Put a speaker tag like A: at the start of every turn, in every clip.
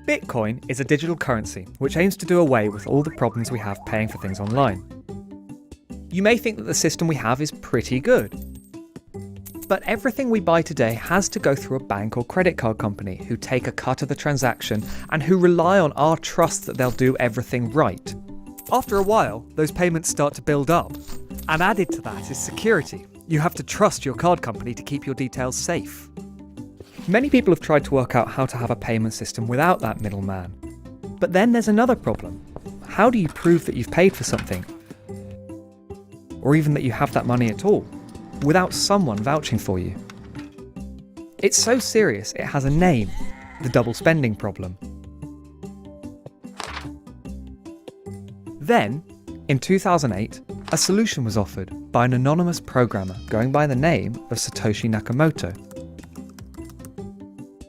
A: Bitcoin is a digital currency which aims to do away with all the problems we have paying for things online. You may think that the system we have is pretty good. But everything we buy today has to go through a bank or credit card company who take a cut of the transaction and who rely on our trust that they'll do everything right. After a while, those payments start to build up. And added to that is security. You have to trust your card company to keep your details safe. Many people have tried to work out how to have a payment system without that middleman. But then there's another problem. How do you prove that you've paid for something? Or even that you have that money at all, without someone vouching for you? It's so serious it has a name, the double spending problem. Then, in 2008, a solution was offered by an anonymous programmer going by the name of Satoshi Nakamoto.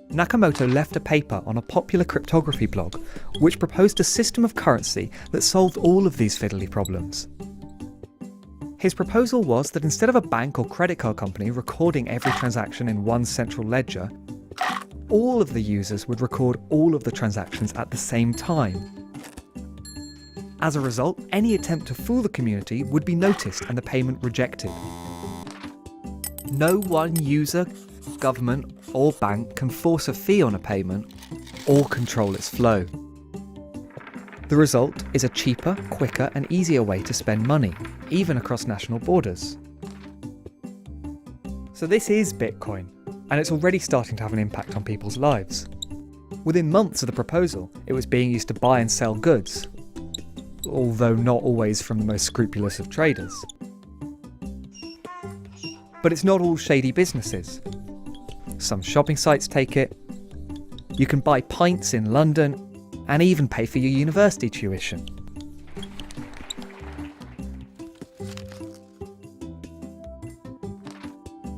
A: Nakamoto left a paper on a popular cryptography blog which proposed a system of currency that solved all of these fiddly problems. His proposal was that instead of a bank or credit card company recording every transaction in one central ledger, all of the users would record all of the transactions at the same time. As a result, any attempt to fool the community would be noticed and the payment rejected. No one user, government, or bank can force a fee on a payment or control its flow. The result is a cheaper, quicker, and easier way to spend money, even across national borders. So this is Bitcoin, and it's already starting to have an impact on people's lives. Within months of the proposal, it was being used to buy and sell goods, although not always from the most scrupulous of traders. But it's not all shady businesses. Some shopping sites take it. You can buy pints in London and even pay for your university tuition.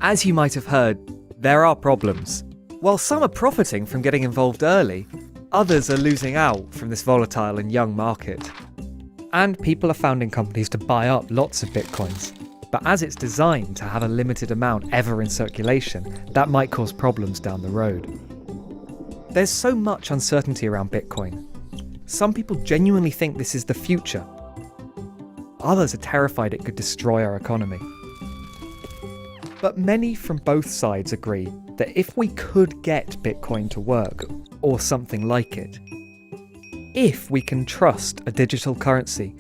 A: As you might have heard, there are problems. While some are profiting from getting involved early, others are losing out from this volatile and young market. And people are founding companies to buy up lots of Bitcoins. But as it's designed to have a limited amount ever in circulation, that might cause problems down the road. There's so much uncertainty around Bitcoin. Some people genuinely think this is the future. Others are terrified it could destroy our economy. But many from both sides agree that if we could get Bitcoin to work, or something like it, if we can trust a digital currency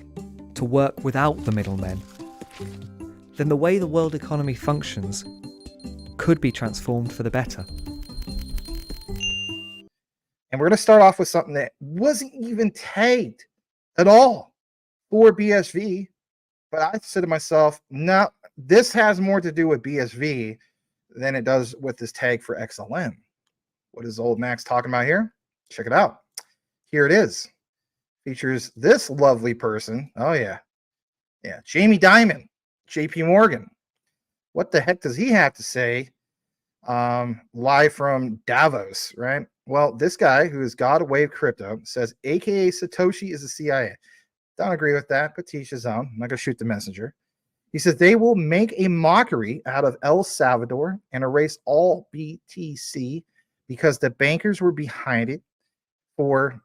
A: to work without the middlemen, then the way the world economy functions could be transformed for the better.
B: And we're going to start off with something that wasn't even tagged at all for BSV. But I said to myself, no, this has more to do with BSV than it does with this tag for XLM. What is old Max talking about here? Check it out. Here it is. Features this lovely person. Oh, yeah. Yeah, Jamie Dimon, JP Morgan. What the heck does he have to say live from Davos, right? Well, this guy, who is God of Wave Crypto, says, AKA Satoshi is the CIA. Don't agree with that, but teach his own. I'm not going to shoot the messenger. He says they will make a mockery out of El Salvador and erase all BTC because the bankers were behind it for,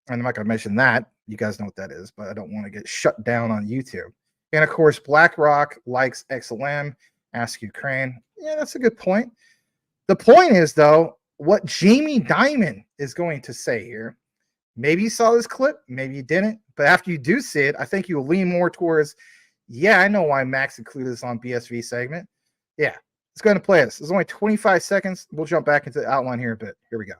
B: and I'm not going to mention that. You guys know what that is, but I don't want to get shut down on YouTube. And of course, BlackRock likes XLM, ask Ukraine. Yeah, that's a good point. The point is, though, what Jamie Dimon is going to say here. Maybe you saw this clip, maybe you didn't. But after you do see it, I think you'll lean more towards, yeah, I know why Max included this on BSV segment. Yeah, let's go ahead and play this. There's only 25 seconds. We'll jump back into the outline here a bit. Here we go.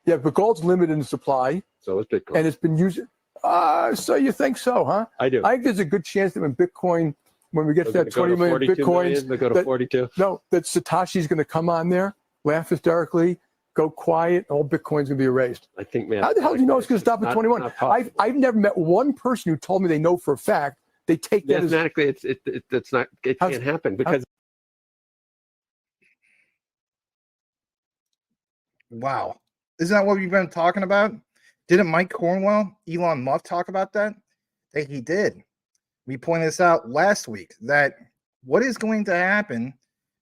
C: Yeah, but gold's limited in supply.
D: So is Bitcoin.
C: And it's been used. So you think so, huh?
D: I do.
C: I think there's a good chance that when Bitcoin, when we get to that 20 million Bitcoins,
D: they go to 42.
C: No, that Satoshi's going to come on there, laugh hysterically, go quiet, and all Bitcoin's going to be erased.
D: I think, man.
C: How the hell do you know it's going to stop at 21? I've never met one person who told me they know for a fact they take that
D: mathematically, it can't happen because
B: Wow. Isn't that what we've been talking about? Didn't Mike Cornwell, Elon Musk talk about that? That he did. We pointed this out last week that what is going to happen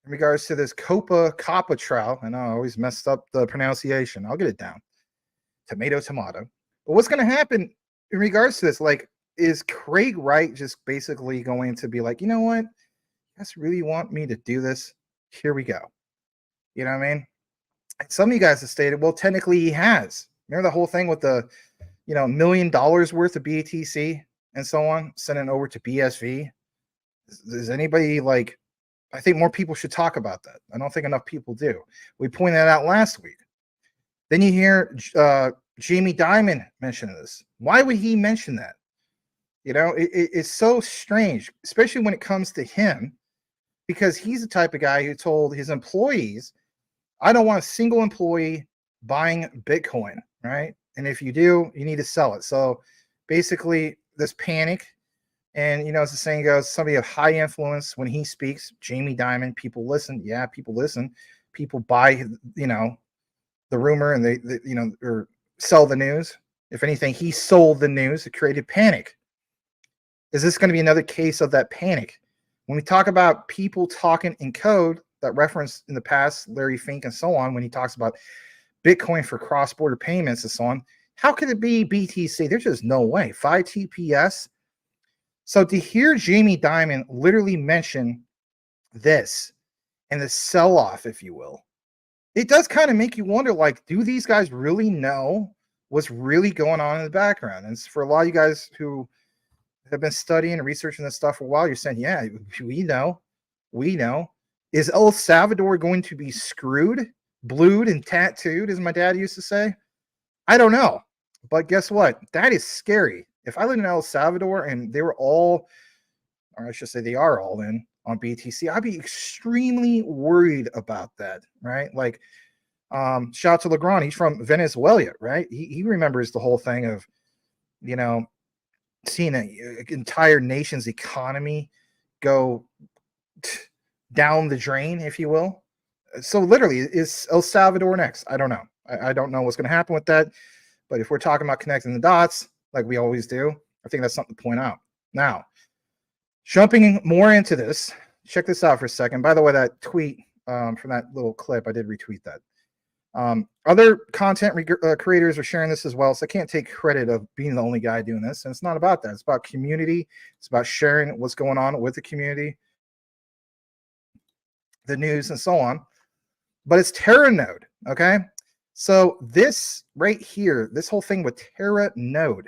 B: in regards to this Coppa trial. I know I always messed up the pronunciation. I'll get it down. Tomato. But what's going to happen in regards to this? Like, is Craig Wright just basically going to be like, you know what? You guys really want me to do this? Here we go. You know what I mean? And some of you guys have stated, well, technically he has. Remember the whole thing with the, $1 million worth of BATC and so on, sending it over to BSV? Does anybody like? I think more people should talk about that. I don't think enough people do. We pointed that out last week. Then you hear Jamie Dimon mention this. Why would he mention that? It's so strange, especially when it comes to him, because he's the type of guy who told his employees, I don't want a single employee buying Bitcoin, right? And if you do, you need to sell it. So basically, this panic, and as the saying goes, somebody of high influence, when he speaks, Jamie Dimon, people listen. Yeah, people listen. People buy, the rumor, and they or sell the news. If anything, he sold the news. It created panic. Is this going to be another case of that panic? When we talk about people talking in code, that reference in the past, Larry Fink and so on, when he talks about Bitcoin for cross-border payments and so on, how could it be BTC? There's just no way. 5 TPS. So to hear Jamie Dimon literally mention this and the sell-off, if you will, it does kind of make you wonder, like, do these guys really know what's really going on in the background? And for a lot of you guys who have been studying and researching this stuff for a while, you're saying, yeah, we know. Is El Salvador going to be screwed, blued, and tattooed, as my dad used to say? I don't know. But guess what? That is scary. If I lived in El Salvador and they were all, or I should say they are all in on BTC, I'd be extremely worried about that, right? Like, shout out to Legrand. He's from Venezuela, right? He remembers the whole thing of, seeing an entire nation's economy go down the drain, if you will. So literally, is El Salvador next? I don't know. I don't know what's going to happen with that. But if we're talking about connecting the dots, like we always do, I think that's something to point out. Now, jumping more into this, check this out for a second. By the way, that tweet from that little clip, I did retweet that. Other content creators are sharing this as well, so I can't take credit of being the only guy doing this. And it's not about that. It's about community. It's about sharing what's going on with the community, the news, and so on. But it's Teranode, okay? So this right here, this whole thing with Teranode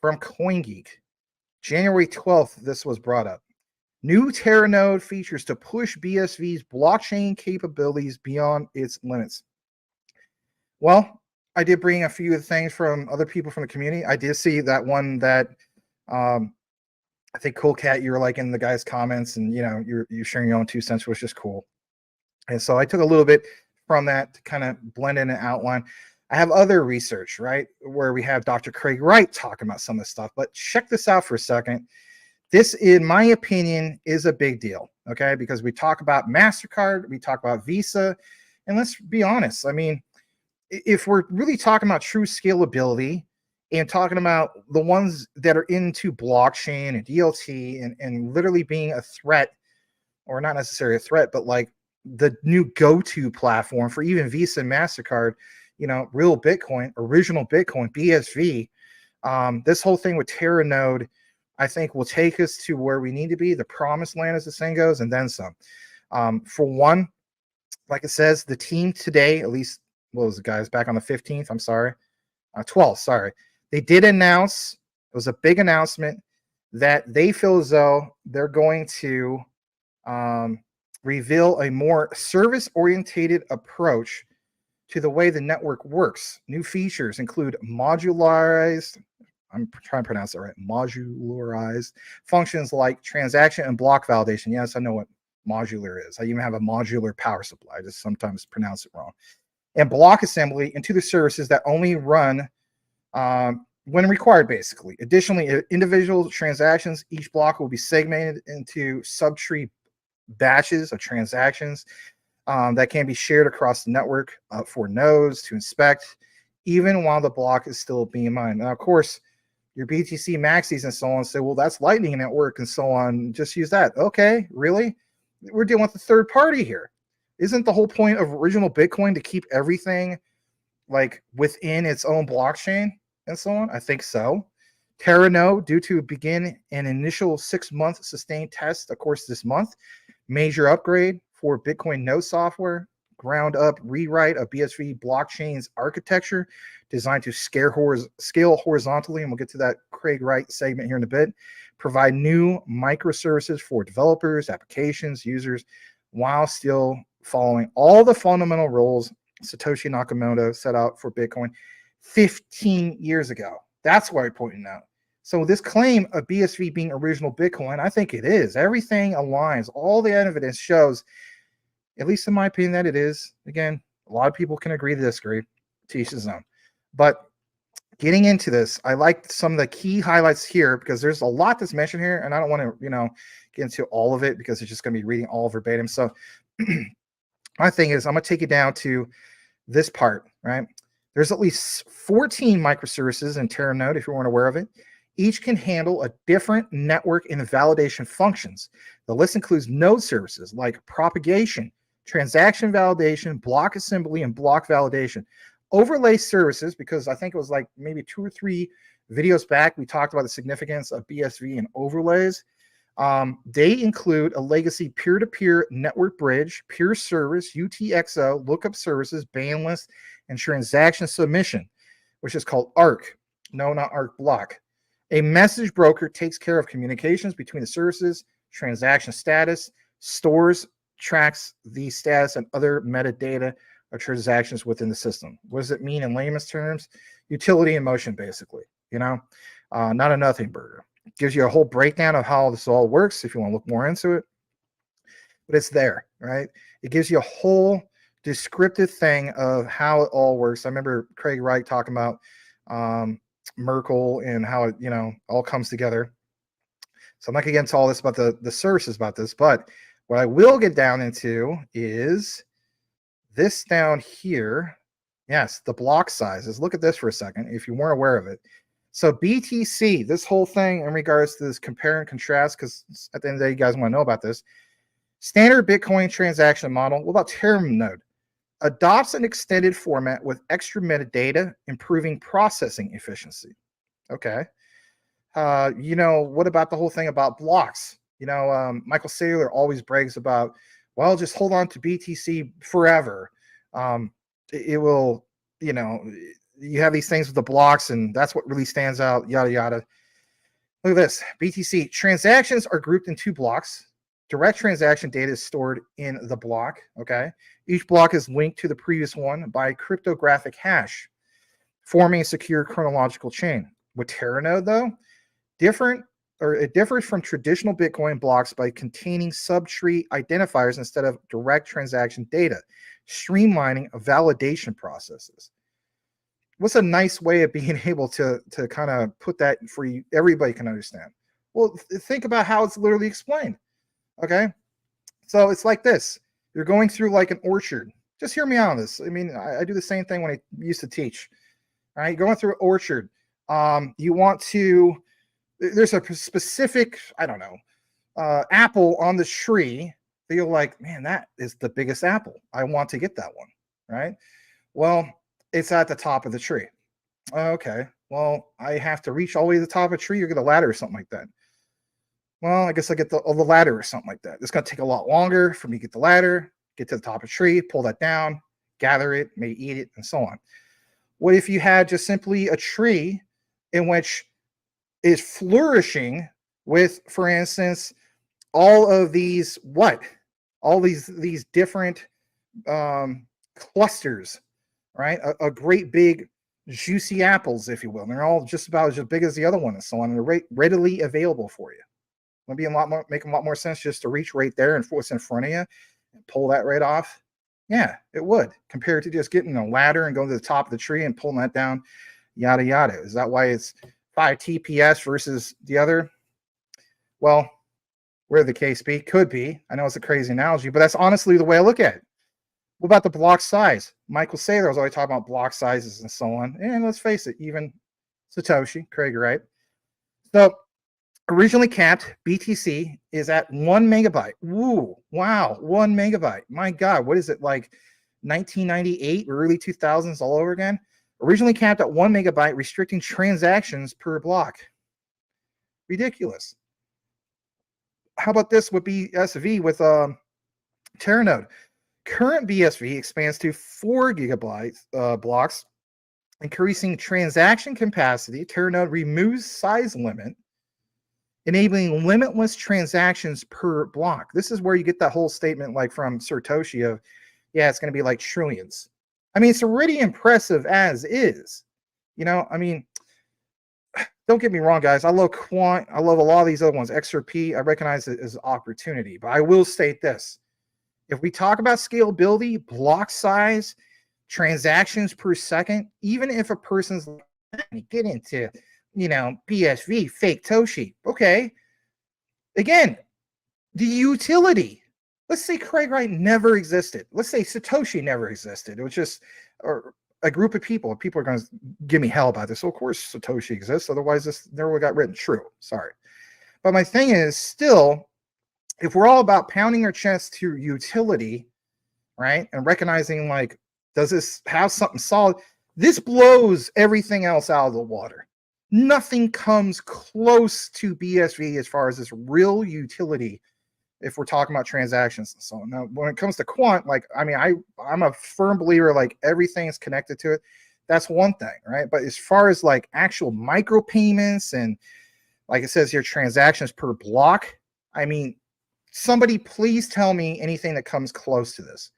B: from CoinGeek, January 12th, this was brought up. New Teranode features to push BSV's blockchain capabilities beyond its limits. Well, I did bring a few of the things from other people from the community. I did see that one that I think Cool Cat, you were like in the guy's comments, and you're sharing your own 2 cents, which is cool. And so I took a little bit from that to kind of blend in and outline. I have other research, right, where we have Dr. Craig Wright talking about some of this stuff. But check this out for a second. This, in my opinion, is a big deal, okay? Because we talk about MasterCard, we talk about Visa, and let's be honest. I mean, if we're really talking about true scalability and talking about the ones that are into blockchain and DLT and literally being a threat, or not necessarily a threat, but like the new go-to platform for even Visa and MasterCard, real Bitcoin, original Bitcoin, BSV, this whole thing with Teranode, I think will take us to where we need to be, the promised land, as the saying goes, and then some. For one, like it says, the team today, at least, what was it, guys, back on the 15th, I'm sorry, 12th, sorry. They did announce, it was a big announcement, that they feel as though they're going to reveal a more service-orientated approach to the way the network works. New features include modularized, I'm trying to pronounce it right, modularized functions like transaction and block validation. Yes, I know what modular is. I even have a modular power supply. I just sometimes pronounce it wrong. And block assembly into the services that only run when required, basically. Additionally, individual transactions, each block will be segmented into subtree batches of transactions that can be shared across the network for nodes to inspect, even while the block is still being mined. Now, of course, your BTC maxis and so on say, well, that's Lightning Network and so on. Just use that. Okay, really? We're dealing with a third party here. Isn't the whole point of original Bitcoin to keep everything like within its own blockchain and so on? I think so. Teranode, due to begin an initial 6-month sustained test, of course, this month. Major upgrade for Bitcoin node software, ground up rewrite of BSV blockchain's architecture designed to scale horizontally, and we'll get to that Craig Wright segment here in a bit. Provide new microservices for developers, applications, users, while still following all the fundamental rules Satoshi Nakamoto set out for Bitcoin 15 years ago. That's why I'm pointing out. So this claim of BSV being original Bitcoin, I think it is. Everything aligns. All the evidence shows, at least in my opinion, that it is. Again, a lot of people can agree to disagree. To each his own. But getting into this, I like some of the key highlights here because there's a lot that's mentioned here, and I don't want to, get into all of it because it's just going to be reading all verbatim. So my thing is, I'm going to take you down to this part, right? There's at least 14 microservices in Teranode, if you weren't aware of it. Each can handle a different network and validation functions. The list includes node services like propagation, transaction validation, block assembly, and block validation. Overlay services, because I think it was like maybe 2 or 3 videos back, we talked about the significance of BSV and overlays. They include a legacy peer-to-peer network bridge, peer service, UTXO, lookup services, ban list, and transaction submission, which is called ARC. No, not ARC block. A message broker takes care of communications between the services, transaction status, stores, tracks the status, and other metadata of transactions within the system. What does it mean in layman's terms? Utility in motion, basically, not a nothing burger. It gives you a whole breakdown of how this all works if you want to look more into it. But it's there, right? It gives you a whole descriptive thing of how it all works. I remember Craig Wright talking about Merkle and how it, all comes together. So I'm not going to get into all this about the services about this, but what I will get down into is this down here. Yes, the block sizes. Look at this for a second, if you weren't aware of it. So BTC, this whole thing in regards to this compare and contrast, because at the end of the day, you guys want to know about this. Standard Bitcoin transaction model, what about Teranode? Adopts an extended format with extra metadata, improving processing efficiency. Okay. What about the whole thing about blocks? Michael Saylor always brags about, well, just hold on to BTC forever. It will, you have these things with the blocks, and that's what really stands out, yada, yada. Look at this. BTC transactions are grouped in 2 blocks. Direct transaction data is stored in the block, okay? Each block is linked to the previous one by a cryptographic hash, forming a secure chronological chain. With Teranode, though, it differs from traditional Bitcoin blocks by containing subtree identifiers instead of direct transaction data, streamlining validation processes. What's a nice way of being able to kind of put that for you, everybody can understand? Well, think about how it's literally explained. Okay, so it's like this. You're going through like an orchard. Just hear me out on this. I mean, I do the same thing when I used to teach. All right, going through an orchard. You want to, there's a specific, I don't know, apple on the tree that you're like, man, that is the biggest apple. I want to get that one, right? Well, it's at the top of the tree. Okay, well, I have to reach all the way to the top of the tree or get a ladder or something like that. Well, I guess I get the ladder or something like that. It's going to take a lot longer for me to get the ladder, get to the top of the tree, pull that down, gather it, maybe eat it, and so on. What if you had just simply a tree in which is flourishing with, for instance, all of these all these different clusters, right? A great big juicy apples, if you will. And they're all just about as big as the other one and so on. And they're readily available for you. Would be make a lot more sense just to reach right there and what's in front of you and pull that right off. Yeah, it would, compared to just getting a ladder and going to the top of the tree and pulling that down, yada yada. Is that why it's 5 TPS versus the other? Well, where the case be, could be. I know it's a crazy analogy, but that's honestly the way I look at it. What about the block size? Michael Saylor was always talking about block sizes and so on. And let's face it, even Satoshi, Craig Wright. So originally capped BTC is at 1 megabyte. Woo, wow, 1 megabyte. My God, what is it, like 1998 or early 2000s all over again? Originally capped at 1 megabyte, restricting transactions per block. Ridiculous. How about this with BSV with Teranode? Current BSV expands to 4 gigabytes blocks, increasing transaction capacity. Teranode removes size limit, enabling limitless transactions per block. This is where you get that whole statement like from Satoshi of, yeah, it's going to be like trillions. I mean, it's already impressive as is. You know, I mean, don't get me wrong, guys. I love Quant. I love a lot of these other ones. XRP, I recognize it as opportunity. But I will state this. If we talk about scalability, block size, transactions per second, even if a person's get into, you know, BSV, fake Toshi, okay. Again, the utility. Let's say Craig Wright never existed. Let's say Satoshi never existed. It was just a group of people. People are going to give me hell about this. So of course Satoshi exists. Otherwise this never would have got written. True. Sorry. But my thing is still, if we're all about pounding our chest to utility, right, and recognizing like, does this have something solid? This blows everything else out of the water. Nothing comes close to BSV as far as this real utility if we're talking about transactions and so on. Now, when it comes to quant, like, I mean, I'm a firm believer, like everything is connected to it. That's one thing, right? But as far as like actual micropayments and like it says here, transactions per block, I mean, somebody please tell me anything that comes close to this.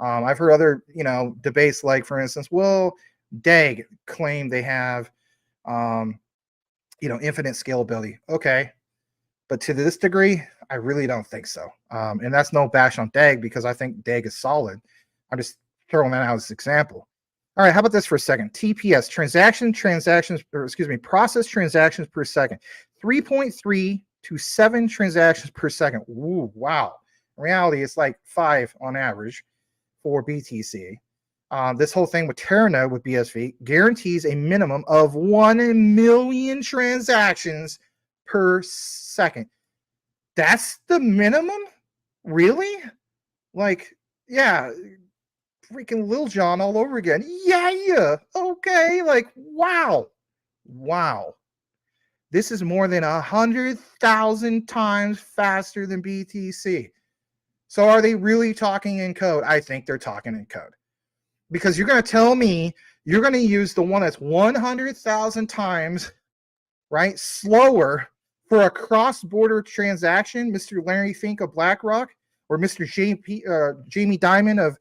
B: I've heard other, you know, debates like, for instance, well, DAG claim they have, you know, infinite scalability. Okay. But to this degree, I really don't think so. And that's no bash on DAG because I think DAG is solid. I'm just throwing that out as an example. All right, how about this for a second? TPS, process transactions per second. 3.3 to 7 transactions per second. Ooh, wow. In reality, it's like 5 on average for BTC. This whole thing with Teranode with BSV guarantees a minimum of 1 million transactions per second. That's the minimum? Really? Like, yeah, freaking Lil Jon all over again. Yeah, okay, like, wow. This is more than 100,000 times faster than BTC. So are they really talking in code? I think they're talking in code. Because you're going to tell me you're going to use the one that's 100,000 times, right, slower for a cross-border transaction, Mr. Larry Fink of BlackRock, or Mr. Jamie Dimon of,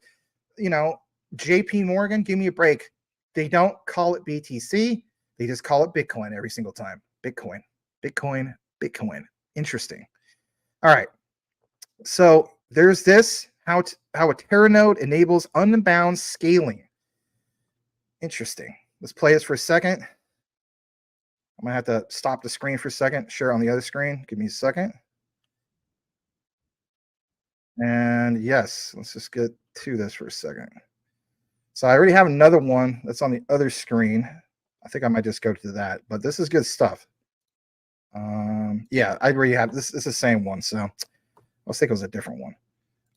B: you know, JP Morgan. Give me a break. They don't call it BTC. They just call it Bitcoin every single time. Bitcoin. Interesting. All right. So there's this, how a Teranode enables unbound scaling. Interesting. Let's play this for a second. I'm going to have to stop the screen for a second, share on the other screen. Give me a second. And yes, let's just get to this for a second. So I already have another one that's on the other screen. I think I might just go to that, but this is good stuff. Yeah, I already have this. This is the same one. So let's think it was a different one.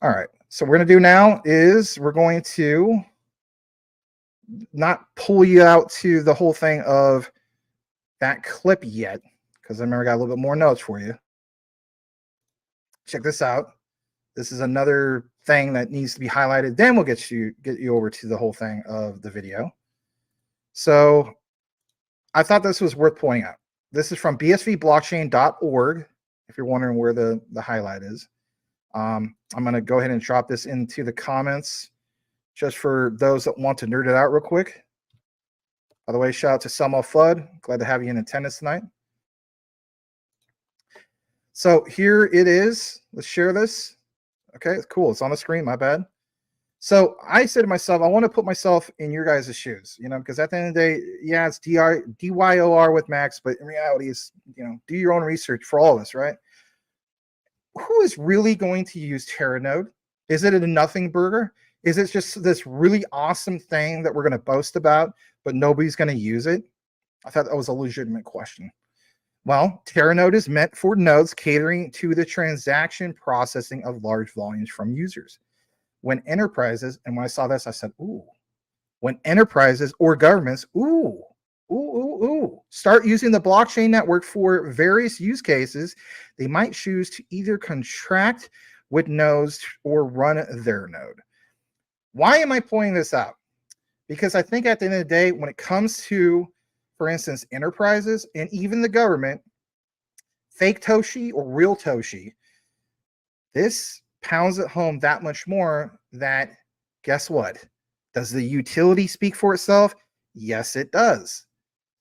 B: All right. So what we're going to do now is we're going to not pull you out to the whole thing of that clip yet, because I remember I got a little bit more notes for you. Check this out. This is another thing that needs to be highlighted. Then we'll get you over to the whole thing of the video. So I thought this was worth pointing out. This is from bsvblockchain.org, if you're wondering where the highlight is. I'm going to go ahead and drop this into the comments just for those that want to nerd it out real quick. By the way, shout out to Selma Flood. Glad to have you in attendance tonight. So here it is. Let's share this. Okay, cool. It's on the screen. My bad. So I said to myself, I want to put myself in your guys' shoes, you know, because at the end of the day, yeah, it's DYOR with Max, but in reality, it's, you know, do your own research for all of us, right? Who is really going to use Teranode? Is it a nothing burger? Is it just this really awesome thing that we're going to boast about, but nobody's going to use it? I thought that was a legitimate question. Well, Teranode is meant for nodes catering to the transaction processing of large volumes from users. When enterprises, and when I saw this, I said, ooh, when enterprises or governments, start using the blockchain network for various use cases, they might choose to either contract with nodes or run their node. Why am I pointing this out? Because I think at the end of the day, when it comes to, for instance, enterprises and even the government, fake Toshi or real Toshi, this pounds it home that much more that, guess what? Does the utility speak for itself? Yes, it does.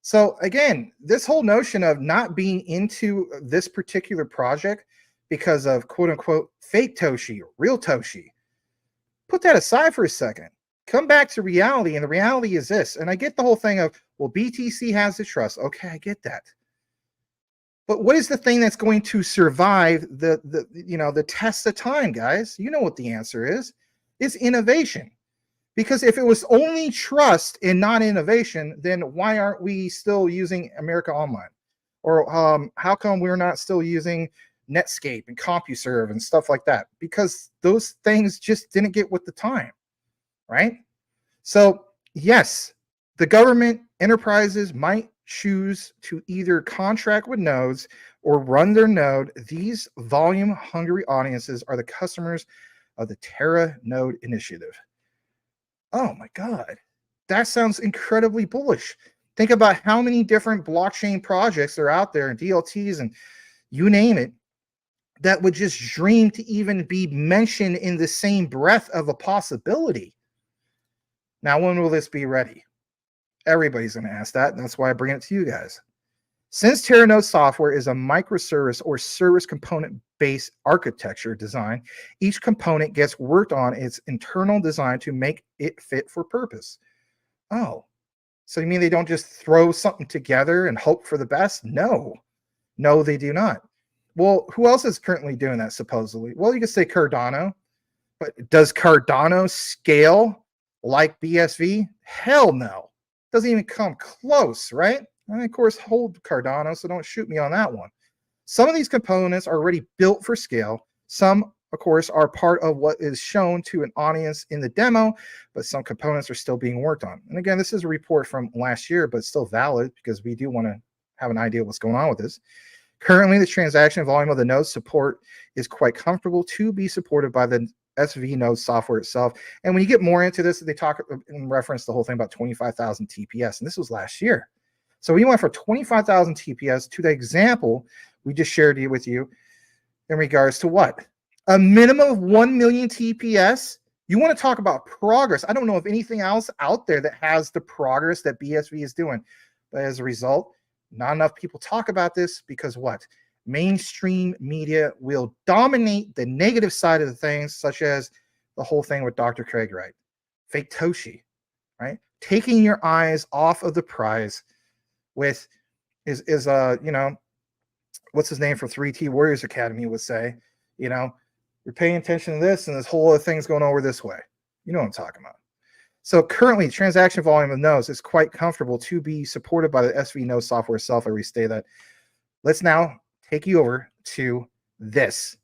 B: So again, this whole notion of not being into this particular project because of quote unquote fake Toshi or real Toshi, put that aside for a second. Come back to reality, and the reality is this. And I get the whole thing of, well, BTC has the trust. Okay, I get that. But what is the thing that's going to survive the test of time, guys? You know what the answer is. It's innovation. Because if it was only trust and not innovation, then why aren't we still using America Online? Or how come we're not still using Netscape and CompuServe and stuff like that? Because those things just didn't get with the time, right? So yes, the government enterprises might choose to either contract with nodes or run their node. These volume-hungry audiences are the customers of the Teranode initiative. Oh my God, that sounds incredibly bullish. Think about how many different blockchain projects are out there and DLTs and you name it that would just dream to even be mentioned in the same breath of a possibility. Now, when will this be ready? Everybody's going to ask that, and that's why I bring it to you guys. Since Teranode software is a microservice or service component-based architecture design, each component gets worked on its internal design to make it fit for purpose. Oh, so you mean they don't just throw something together and hope for the best? No, they do not. Well, who else is currently doing that supposedly? Well, you could say Cardano, but does Cardano scale like BSV? Hell no. Doesn't even come close, right? And of course, hold Cardano, so don't shoot me on that one. Some of these components are already built for scale. Some, of course, are part of what is shown to an audience in the demo, but some components are still being worked on. And again, this is a report from last year, but still valid because we do want to have an idea of what's going on with this. Currently, the transaction volume of the node support is quite comfortable to be supported by the SV node software itself. And when you get more into this, they talk in reference the whole thing about 25,000 TPS, and this was last year. So we went from 25,000 TPS to the example we just shared with you in regards to what? A minimum of 1 million TPS. You want to talk about progress. I don't know of anything else out there that has the progress that BSV is doing. But as a result, not enough people talk about this because what? Mainstream media will dominate the negative side of the things, such as the whole thing with Dr. Craig Wright, fake Toshi, right? Taking your eyes off of the prize with is what's his name from 3T Warriors Academy would say, you're paying attention to this and this whole other thing's going over this way. You know what I'm talking about. So currently, transaction volume of nodes is quite comfortable to be supported by the SV node software itself. I restate that. Let's now take you over to this.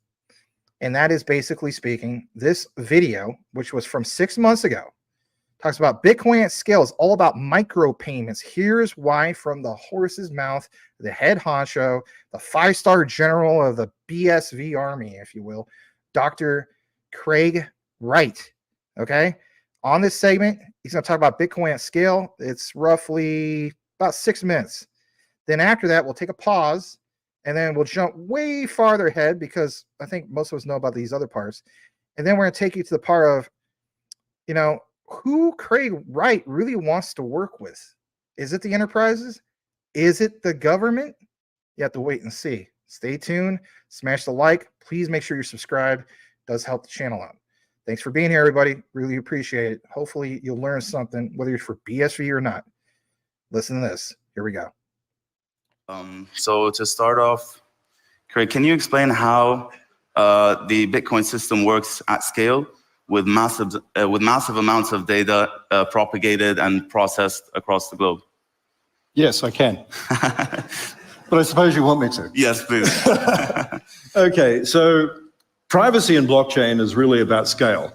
B: And that is basically speaking, this video, which was from 6 months ago, talks about Bitcoin at scale is all about micropayments. Here's why, from the horse's mouth, the head honcho, the 5-star general of the BSV army, if you will, Dr. Craig Wright. Okay. On this segment, he's going to talk about Bitcoin at scale. It's roughly about 6 minutes. Then after that, we'll take a pause and then we'll jump way farther ahead because I think most of us know about these other parts. And then we're going to take you to the part of, who Craig Wright really wants to work with. Is it the enterprises? Is it the government? You have to wait and see. Stay tuned. Smash the like. Please make sure you're subscribed. It does help the channel out. Thanks for being here, everybody. Really appreciate it. Hopefully you'll learn something, whether you're for BSV or not. Listen to this. Here we go.
D: So to start off, Craig, can you explain how the Bitcoin system works at scale? with massive amounts of data propagated and processed across the globe?
E: Yes, I can. But I suppose you want me to.
D: Yes, please.
E: Okay, so privacy in blockchain is really about scale.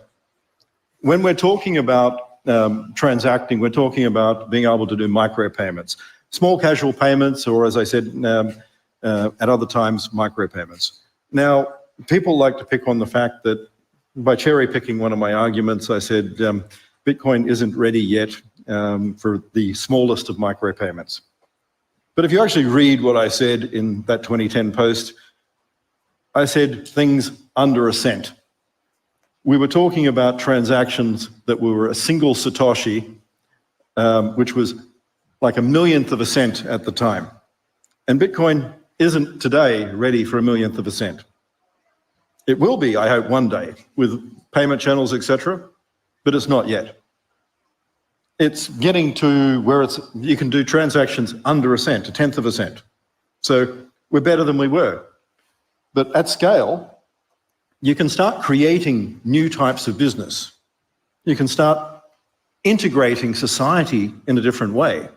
E: When we're talking about transacting, we're talking about being able to do micropayments, small casual payments, or as I said at other times, micropayments. Now, people like to pick on the fact that by cherry picking one of my arguments, I said Bitcoin isn't ready yet for the smallest of micropayments. But if you actually read what I said in that 2010 post, I said things under a cent. We were talking about transactions that were a single Satoshi, which was like a millionth of a cent at the time. And Bitcoin isn't today ready for a millionth of a cent. It will be, I hope, one day with payment channels, etc., but it's not yet. It's getting to where you can do transactions under a cent, a tenth of a cent. So we're better than we were. But at scale, you can start creating new types of business. You can start integrating society in a different way. And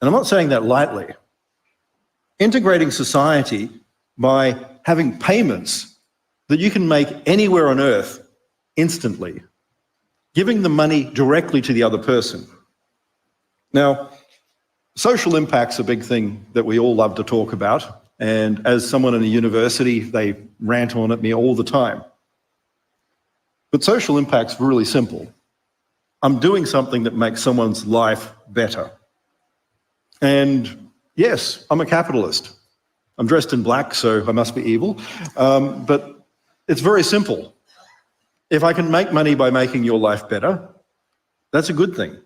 E: I'm not saying that lightly. Integrating society by having payments that you can make anywhere on earth instantly, giving the money directly to the other person. Now, social impact's a big thing that we all love to talk about. And as someone in a university, they rant on at me all the time. But social impact's really simple. I'm doing something that makes someone's life better. And yes, I'm a capitalist. I'm dressed in black, so I must be evil. But it's very simple. If I can make money by making your life better, that's a good thing.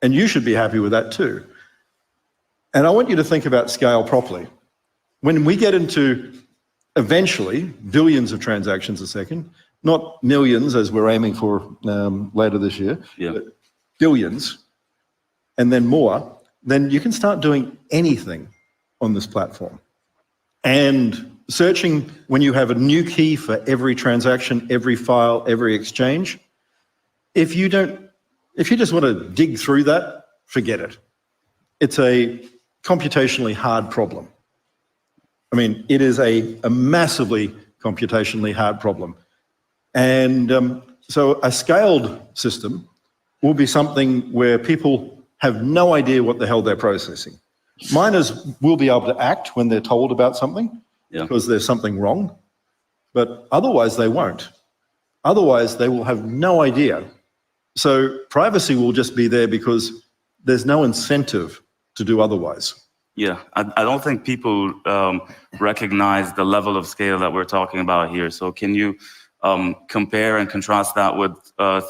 E: And you should be happy with that too. And I want you to think about scale properly. When we get into, eventually, billions of transactions a second, not millions as we're aiming for later this year, but billions, and then more, then you can start doing anything on this platform. And searching when you have a new key for every transaction, every file, every exchange, if you just want to dig through that, forget it. It's a computationally hard problem. I mean, it is a massively computationally hard problem. And so a scaled system will be something where people have no idea what the hell they're processing. Miners will be able to act when they're told about something because there's something wrong, but otherwise they won't. Otherwise, they will have no idea. So privacy will just be there because there's no incentive to do otherwise.
D: Yeah, I don't think people recognize the level of scale that we're talking about here. So can you compare and contrast that with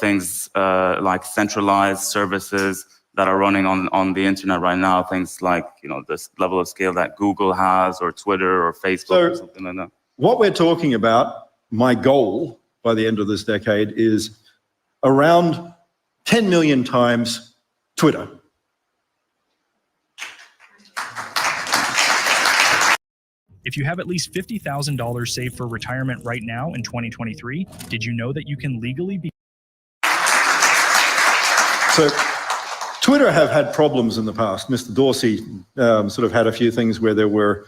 D: things like centralized services that are running on the internet right now, things like, this level of scale that Google has, or Twitter, or Facebook, or something like that?
E: What we're talking about, my goal by the end of this decade, is around 10 million times Twitter.
F: If you have at least $50,000 saved for retirement right now in 2023, did you know that you can legally be...
E: So Twitter have had problems in the past. Mr. Dorsey sort of had a few things where there were,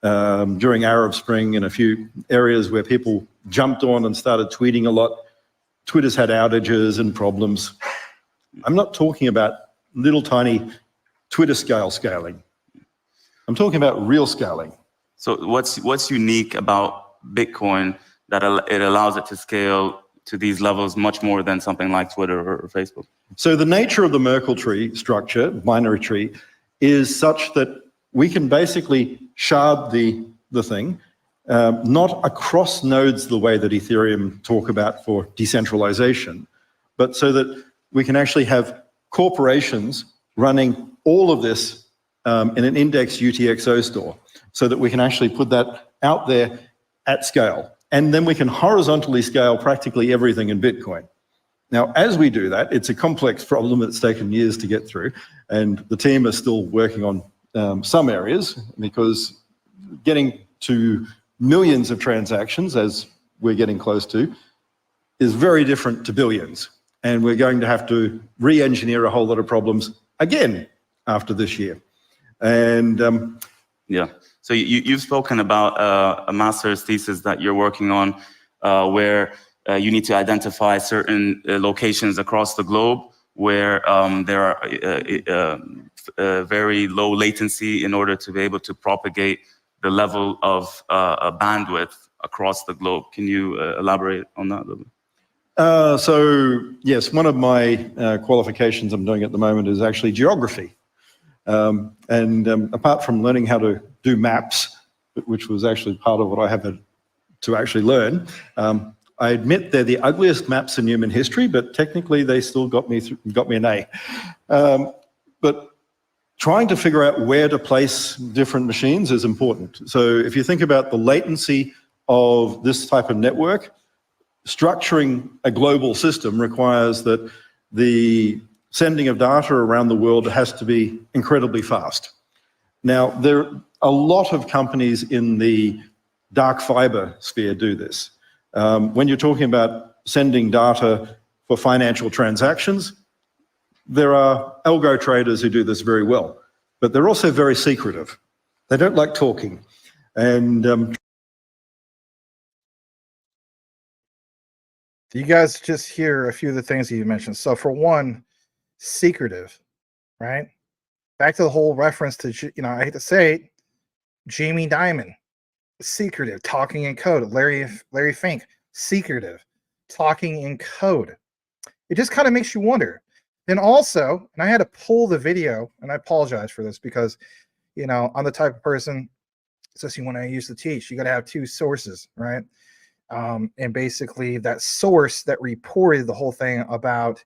E: during Arab Spring, and a few areas where people jumped on and started tweeting a lot. Twitter's had outages and problems. I'm not talking about little tiny Twitter scale scaling. I'm talking about real scaling.
D: So what's unique about Bitcoin that it allows it to scale to these levels much more than something like Twitter or Facebook?
E: So the nature of the Merkle tree structure, binary tree, is such that we can basically shard the thing, not across nodes the way that Ethereum talk about for decentralization, but so that we can actually have corporations running all of this in an index UTXO store, so that we can actually put that out there at scale. And then we can horizontally scale practically everything in Bitcoin. Now, as we do that, it's a complex problem that's taken years to get through, and the team is still working on some areas, because getting to millions of transactions, as we're getting close to, is very different to billions. And we're going to have to re-engineer a whole lot of problems again after this year. And
D: yeah, so you've spoken about a master's thesis that you're working on where you need to identify certain locations across the globe where there are very low latency in order to be able to propagate the level of bandwidth across the globe. Can you elaborate on that a little bit?
E: So yes, one of my qualifications I'm doing at the moment is actually geography. Apart from learning how to do maps, which was actually part of what I had to actually learn, I admit they're the ugliest maps in human history, but technically they still got me an A. But trying to figure out where to place different machines is important. So if you think about the latency of this type of network, structuring a global system requires that the sending of data around the world has to be incredibly fast. Now, a lot of companies in the dark fiber sphere do this. When you're talking about sending data for financial transactions, there are algo traders who do this very well, but they're also very secretive. They don't like talking. And
B: you guys just hear a few of the things that you mentioned. So for one, secretive, right? Back to the whole reference to, I hate to say it, Jamie Dimon, secretive, talking in code. Larry Fink, secretive, talking in code. It just kind of makes you wonder. Then also, and I had to pull the video, and I apologize for this because, I'm the type of person, especially when I used to teach, you got to have two sources, right? And basically that source that reported the whole thing about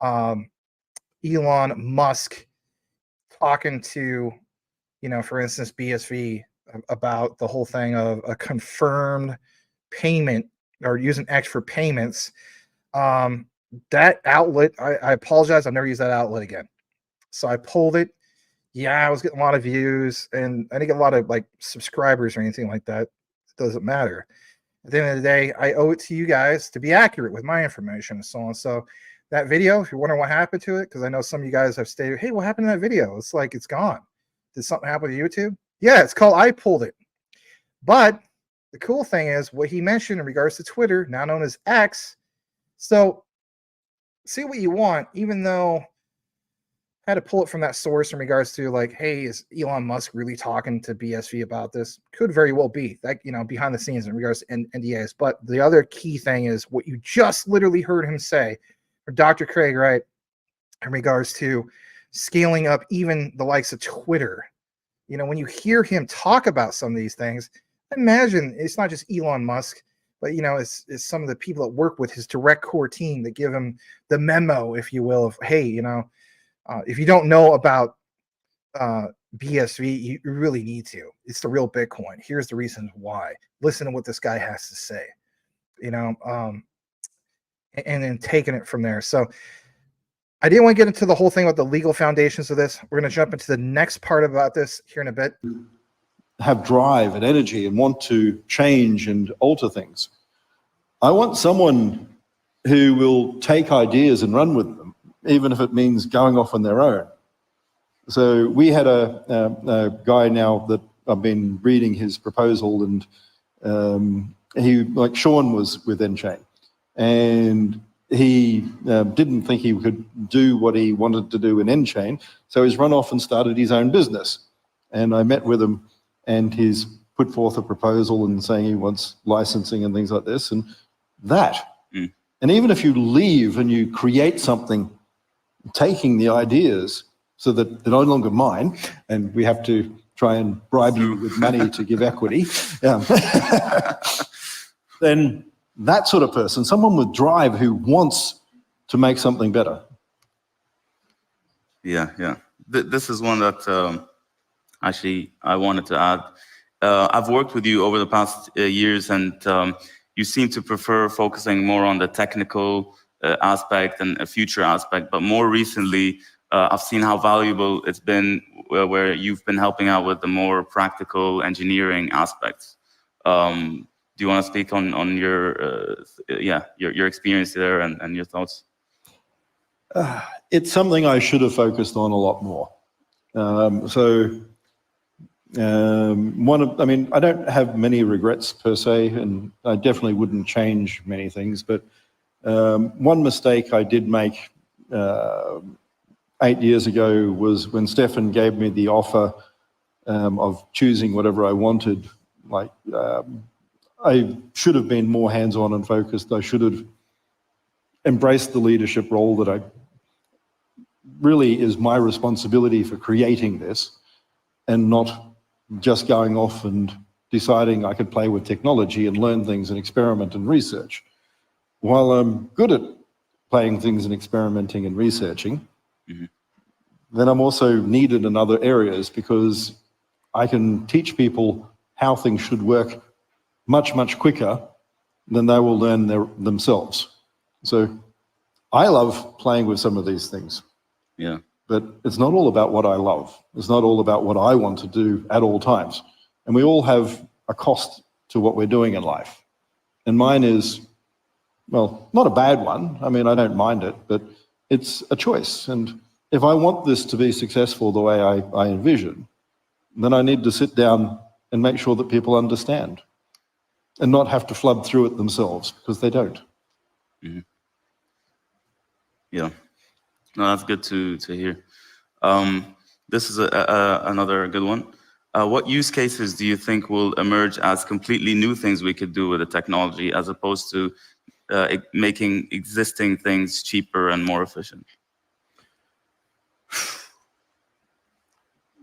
B: Elon Musk talking to, for instance, BSV about the whole thing of a confirmed payment or using X for payments. That outlet, I apologize, I've never used that outlet again. So I pulled it. Yeah, I was getting a lot of views and I didn't get a lot of subscribers or anything like that. It doesn't matter. At the end of the day, I owe it to you guys to be accurate with my information and so on. So that video, if you're wondering what happened to it, because I know some of you guys have stated, hey, what happened to that video? It's like it's gone. Did something happen to YouTube? Yeah, it's called I Pulled It. But the cool thing is what he mentioned in regards to Twitter, now known as X. So see what you want, even though I had to pull it from that source in regards to hey, is Elon Musk really talking to BSV about this? Could very well be that, behind the scenes in regards to NDAs. But the other key thing is what you just literally heard him say, or Dr. Craig, right, in regards to scaling up even the likes of Twitter. When you hear him talk about some of these things, imagine it's not just Elon Musk, but it's some of the people that work with his direct core team that give him the memo, if you will, of hey, if you don't know about BSV, you really need to. It's the real Bitcoin. Here's the reasons why. Listen to what this guy has to say, and then taking it from there. So I didn't want to get into the whole thing with the legal foundations of this. We're going to jump into the next part about this here in a bit.
E: have drive and energy and want to change and alter things. I want someone who will take ideas and run with them, even if it means going off on their own. So we had a guy now that I've been reading his proposal, and he, like Sean, was with nChain, and he didn't think he could do what he wanted to do in nChain, so he's run off and started his own business. And I met with him, and he's put forth a proposal and saying he wants licensing and things like this, and that. And even if you leave and you create something, taking the ideas so that they're no longer mine, and we have to try and bribe you with money to give equity, then that sort of person, someone with drive who wants to make something better.
D: Yeah. This is one that actually I wanted to add. I've worked with you over the past years, and you seem to prefer focusing more on the technical aspect and a future aspect, but more recently, I've seen how valuable it's been where you've been helping out with the more practical engineering aspects. Do you want to speak on your your experience there and your thoughts?
E: It's something I should have focused on a lot more. I mean, I don't have many regrets per se, and I definitely wouldn't change many things, but one mistake I did make 8 years ago was when Stefan gave me the offer of choosing whatever I wanted. Like, I should have been more hands-on and focused. I should have embraced the leadership role that I really is my responsibility for creating this, and not just going off and deciding I could play with technology and learn things and experiment and research. While I'm good at playing things and experimenting and researching, then I'm also needed in other areas, because I can teach people how things should work much, much quicker than they will learn themselves. So I love playing with some of these things.
D: Yeah.
E: But it's not all about what I love. It's not all about what I want to do at all times. And we all have a cost to what we're doing in life. And mine is, well, not a bad one. I mean, I don't mind it, but it's a choice. And if I want this to be successful the way I envision, then I need to sit down and make sure that people understand and not have to flub through it themselves, because they don't.
D: Yeah. No, that's good to hear. This is another good one. What use cases do you think will emerge as completely new things we could do with the technology, as opposed to making existing things cheaper and more efficient?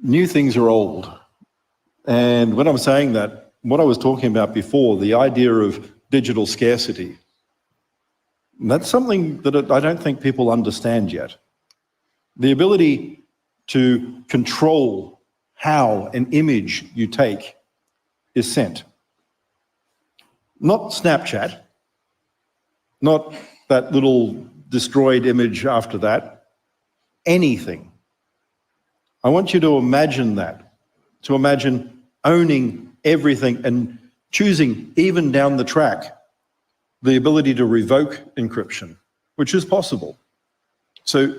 E: New things are old. And when I'm saying that, what I was talking about before, the idea of digital scarcity, that's something that I don't think people understand yet. The ability to control how an image you take is sent. Not Snapchat, not that little destroyed image after that, anything. I want you to imagine that, to imagine owning everything and choosing, even down the track, the ability to revoke encryption, which is possible. So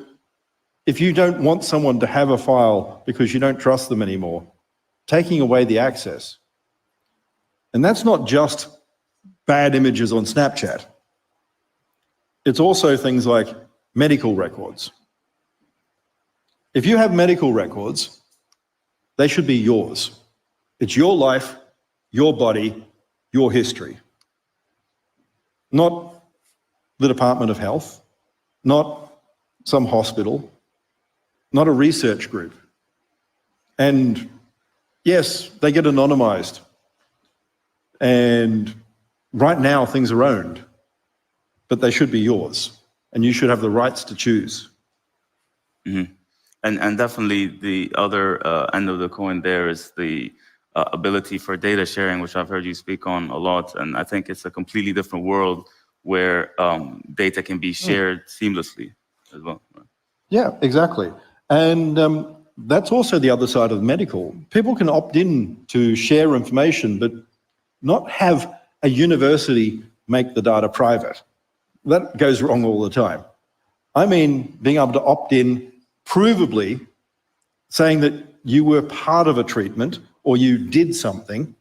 E: if you don't want someone to have a file because you don't trust them anymore, taking away the access. And that's not just bad images on Snapchat. It's also things like medical records. If you have medical records, they should be yours. It's your life, your body, your history. Not the Department of Health, not some hospital, not a research group. And yes, they get anonymized. And right now things are owned, but they should be yours. And you should have the rights to choose.
D: And definitely the other end of the coin there is the ability for data sharing, which I've heard you speak on a lot. And I think it's a completely different world where data can be shared seamlessly as well.
E: Yeah, exactly. And that's also the other side of medical. People can opt in to share information, but not have a university make the data private. That goes wrong all the time. I mean, being able to opt in provably, saying that you were part of a treatment or you did something,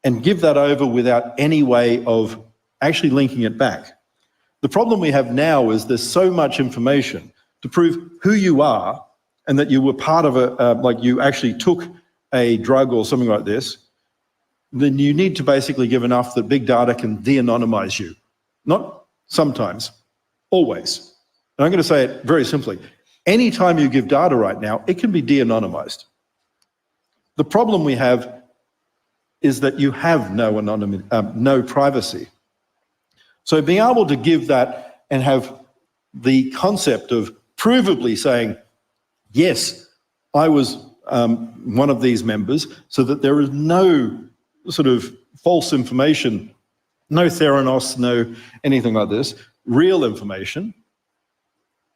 E: and give that over without any way of actually linking it back. The problem we have now is there's so much information to prove who you are and that you were part of like you actually took a drug or something like this, then you need to basically give enough that big data can de-anonymize you. Not sometimes, always. And I'm going to say it very simply. Anytime you give data right now, it can be de-anonymized. The problem we have is that you have no privacy. So being able to give that and have the concept of provably saying, yes, I was one of these members, so that there is no sort of false information, no Theranos, no anything like this, real information,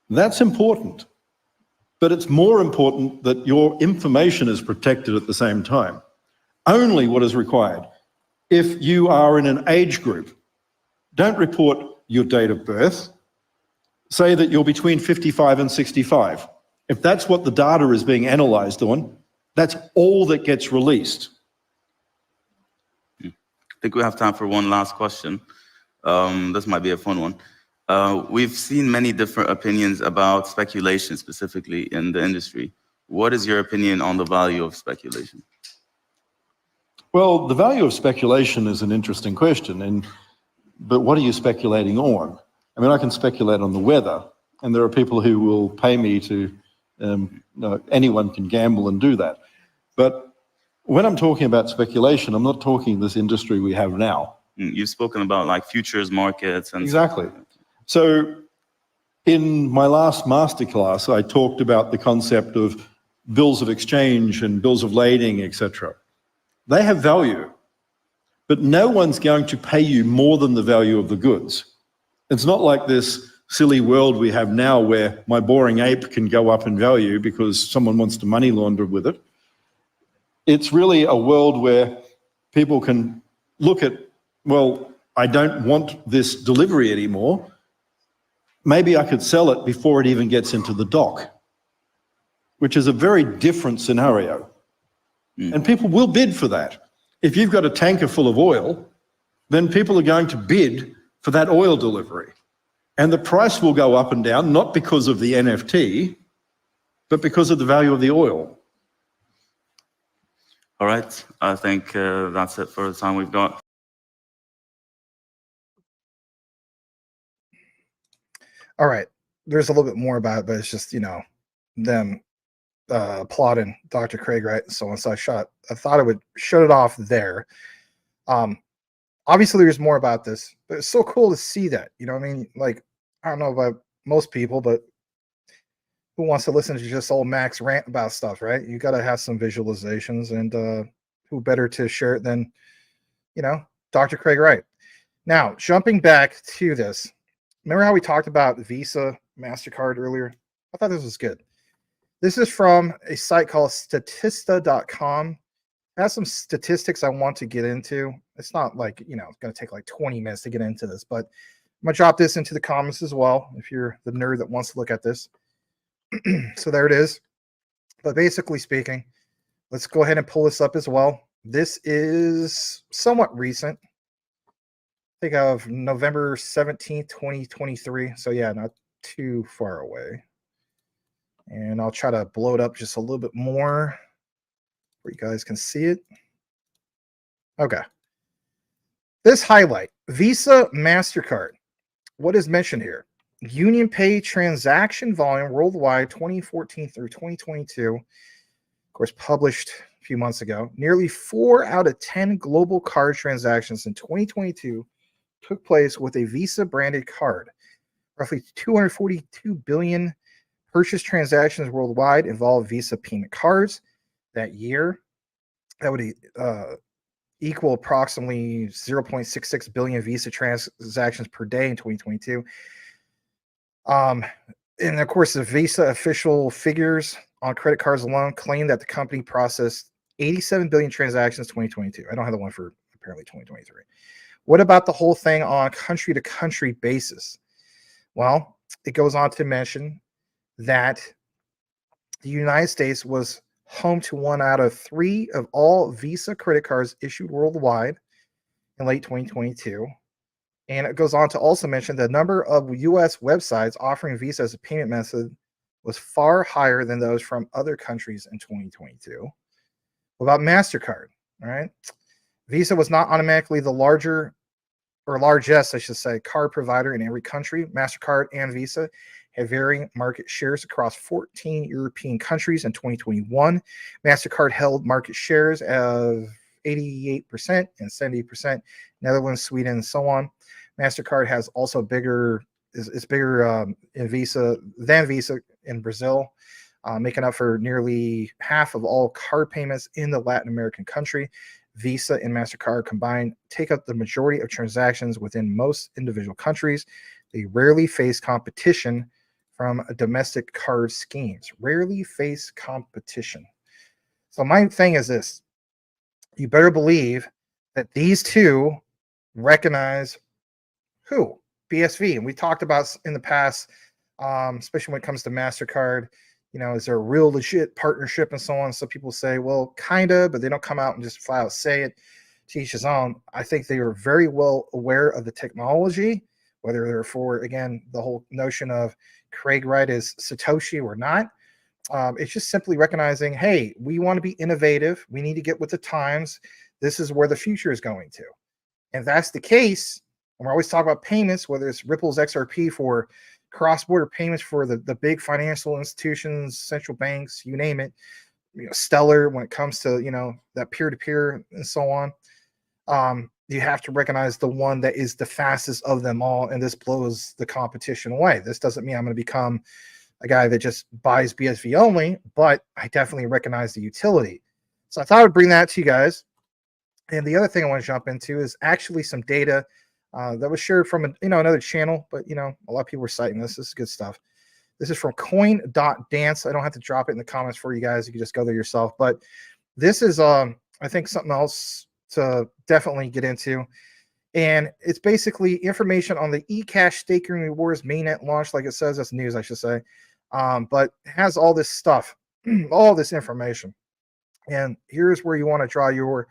E: that's important. But it's more important that your information is protected at the same time. Only what is required. if you are in an age group, don't report your date of birth. Say that you're between 55 and 65. If that's what the data is being analyzed on, that's all that gets released.
D: I think we have time for one last question. This might be a fun one. We've seen many different opinions about speculation, specifically in the industry. What is your opinion on the value of speculation?
E: Well, the value of speculation is an interesting question, but what are you speculating on? I mean, I can speculate on the weather, and there are people who will pay me to, anyone can gamble and do that. But when I'm talking about speculation, I'm not talking this industry we have now.
D: You've spoken about like futures markets and
E: exactly. So in my last masterclass, I talked about the concept of bills of exchange and bills of lading, etc. They have value, but no one's going to pay you more than the value of the goods. It's not like this silly world we have now where my boring ape can go up in value because someone wants to money launder with it. It's really a world where people can look at, well, I don't want this delivery anymore. Maybe I could sell it before it even gets into the dock, which is a very different scenario. And people will bid for that. If you've got a tanker full of oil, then people are going to bid for that oil delivery. And the price will go up and down, not because of the NFT, but because of the value of the oil.
D: All right, I think that's it for the time we've got.
B: All right, there's a little bit more about it, but it's just, you know, them applauding Dr. Craig Wright and so on. So I thought I would shut it off there. Obviously there's more about this, but it's so cool to see that, you know what I mean? Like, I don't know about most people, but who wants to listen to just old Max rant about stuff, right? You got to have some visualizations, and who better to share it than, you know, Dr. Craig Wright. Now, jumping back to this, remember how we talked about Visa, MasterCard earlier? I thought this was good. This is from a site called Statista.com. It has some statistics I want to get into. It's not like, you know, it's going to take like 20 minutes to get into this, but I'm going to drop this into the comments as well if you're the nerd that wants to look at this. So there it is. But basically speaking, let's go ahead and pull this up as well. This is somewhat recent. I think of November 17th, 2023. So yeah, not too far away. And I'll try to blow it up just a little bit more where you guys can see it. Okay. This highlight, Visa, MasterCard. What is mentioned here? Union Pay transaction volume worldwide 2014 through 2022, of course, published a few months ago. Nearly 4 out of 10 global card transactions in 2022 took place with a Visa branded card. Roughly 242 billion purchase transactions worldwide involved Visa payment cards that year. That would equal approximately 0.66 billion Visa transactions per day in 2022. And of course, the Visa official figures on credit cards alone claim that the company processed 87 billion transactions in 2022. I don't have the one for apparently 2023. What about the whole thing on country to country basis? Well, it goes on to mention that the United States was home to 1 out of 3 of all Visa credit cards issued worldwide in late 2022. And it goes on to also mention the number of U.S. websites offering Visa as a payment method was far higher than those from other countries in 2022. What about MasterCard? All right. Visa was not automatically the largest, I should say, card provider in every country. MasterCard and Visa have varying market shares across 14 European countries in 2021. MasterCard held market shares of 88% and 70%, Netherlands, Sweden, and so on. MasterCard has also bigger in Visa than Visa in Brazil, making up for nearly half of all card payments in the Latin American country. Visa and MasterCard combined take up the majority of transactions within most individual countries. They rarely face competition from domestic card schemes. Rarely face competition. So my thing is this. You better believe that these two recognize who? BSV. And we talked about in the past, especially when it comes to MasterCard, is there a real legit partnership and so on? So people say, well, kind of, but they don't come out and just flat out say it. To each his own. I think they are very well aware of the technology, whether they're for, again, the whole notion of Craig Wright is Satoshi or not. It's just simply recognizing, hey, we want to be innovative. We need to get with the times. This is where the future is going to. And if that's the case, and we're always talking about payments, whether it's Ripple's XRP for cross-border payments for the big financial institutions, central banks, you name it, Stellar when it comes to, that peer-to-peer and so on. You have to recognize the one that is the fastest of them all, and this blows the competition away. This doesn't mean I'm going to become a guy that just buys BSV only, but I definitely recognize the utility. So I thought I would bring that to you guys. And the other thing I want to jump into is actually some data that was shared from another channel, but a lot of people were citing this. This is good stuff. This is from coin.dance. I don't have to drop it in the comments for you guys. You can just go there yourself. But this is I think something else to definitely get into. And it's basically information on the eCash staking rewards mainnet launch, like it says. That's news, I should say. But it has all this stuff, all this information. And here's where you want to draw your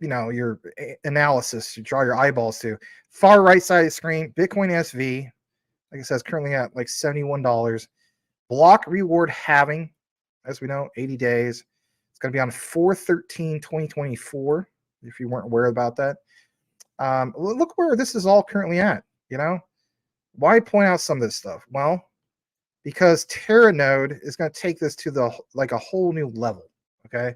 B: your analysis, you draw your eyeballs to. Far right side of the screen, Bitcoin SV, like it says, currently at like $71. Block reward halving, as we know, 80 days. It's going to be on 4/13/2024, if you weren't aware about that. Look where this is all currently at, Why point out some of this stuff? Well, because Teranode is going to take this to a whole new level, okay?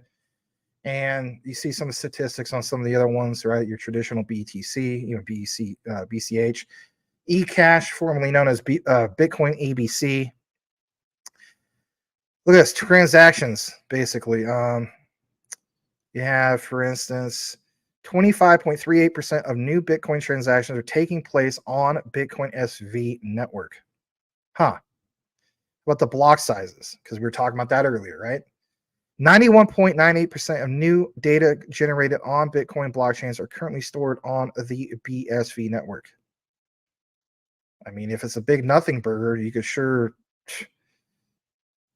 B: And you see some of the statistics on some of the other ones, right? Your traditional BTC, BCH, eCash, formerly known as Bitcoin ABC. Look at this, transactions, basically. You have, for instance, 25.38% of new Bitcoin transactions are taking place on Bitcoin SV network. Huh. What the block sizes? Because we were talking about that earlier, right? 91.98% of new data generated on Bitcoin blockchains are currently stored on the BSV network. I mean, if it's a big nothing burger, you could sure